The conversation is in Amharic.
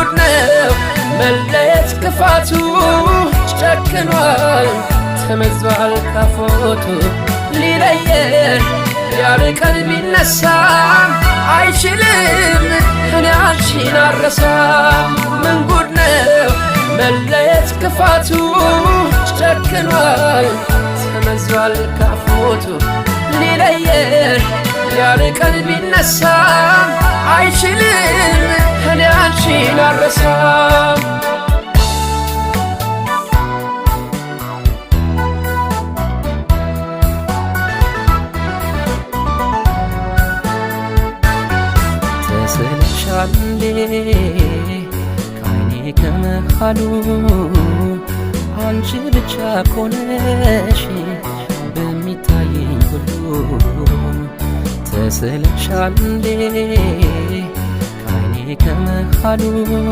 ጉድ ነው መለየት ክፋቱ ጨክኗል ተመዟል ካፎቱ ሊለየን ያርቀን ቢነሳም አይችልም እኔ አንቺን አልረሳም ምን ጉድ ነው መለየት ክፋቱ ጨክኗል ተመዟል ካፎቱ ሊለየን ያርቀን ቢነሳም አይችልም እኔ አንቺን አልረሳም ተስለሻል እንዴ ከዓይኔ ከመሃሉ አንቺ ብቻ ኮነሽ በሚታየኝ ሁሉ ተስለሻል እንዴ ከዓይኔ ከመሃሉ